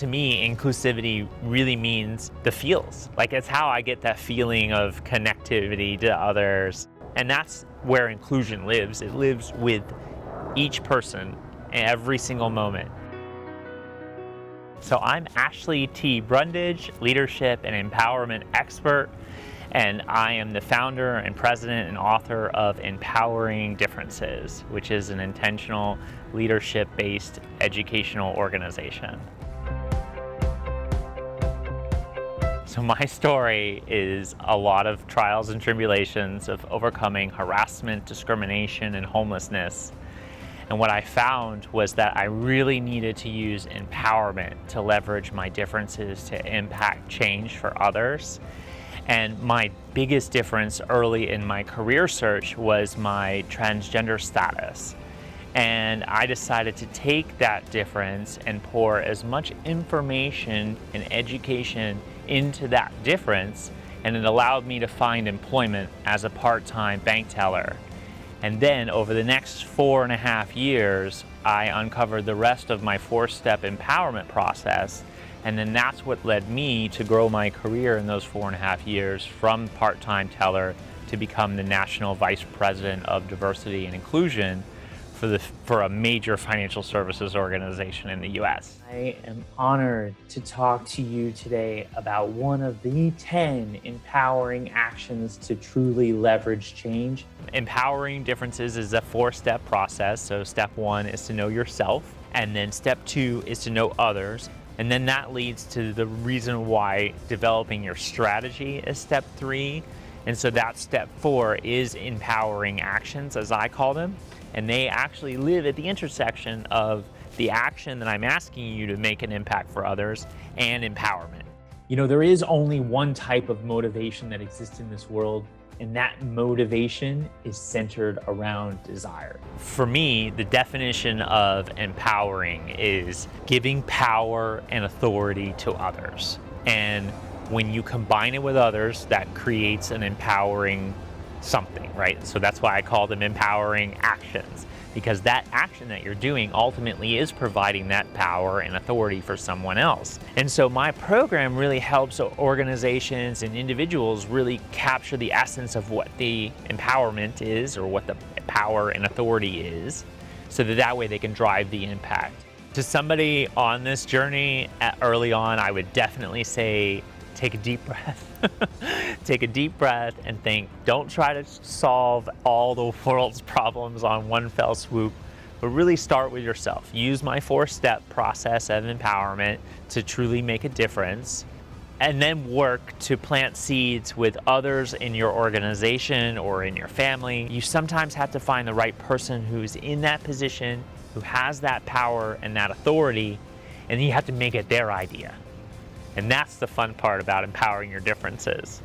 to me, inclusivity really means the feels. Like, it's how I get that feeling of connectivity to others. And that's where inclusion lives. It lives with each person every single moment. So I'm Ashley T. Brundage, leadership and empowerment expert, and I am the founder and president and author of Empowering Differences, which is an intentional leadership-based educational organization. So my story is a lot of trials and tribulations of overcoming harassment, discrimination, and homelessness. And what I found was that I really needed to use empowerment to leverage my differences to impact change for others. And my biggest difference early in my career search was my transgender status. And I decided to take that difference and pour as much information and education into that difference, and it allowed me to find employment as a part-time bank teller. And then over the next 4.5 years, I uncovered the rest of my 4-step empowerment process. And then that's what led me to grow my career in those 4.5 years from part-time teller to become the National Vice President of Diversity and Inclusion for a major financial services organization in the US. I am honored to talk to you today about one of the 10 empowering actions to truly leverage change. Empowering differences is a 4-step process. So step 1 is to know yourself, and then step 2 is to know others. And then that leads to the reason why developing your strategy is step 3. And so that step 4 is empowering actions, as I call them. And they actually live at the intersection of the action that I'm asking you to make an impact for others and empowerment. You know, there is only one type of motivation that exists in this world, and that motivation is centered around desire. For me, the definition of empowering is giving power and authority to others. And when you combine it with others, that creates an empowering something, right? So that's why I call them empowering actions, because that action that you're doing ultimately is providing that power and authority for someone else. And so my program really helps organizations and individuals really capture the essence of what the empowerment is, or what the power and authority is, so that way they can drive the impact. To somebody on this journey early on, I would definitely say, take a deep breath. Take a deep breath and think. Don't try to solve all the world's problems on one fell swoop, but really start with yourself. Use my 4-step process of empowerment to truly make a difference, and then work to plant seeds with others in your organization or in your family. You sometimes have to find the right person who's in that position, who has that power and that authority, and you have to make it their idea. And that's the fun part about empowering your differences.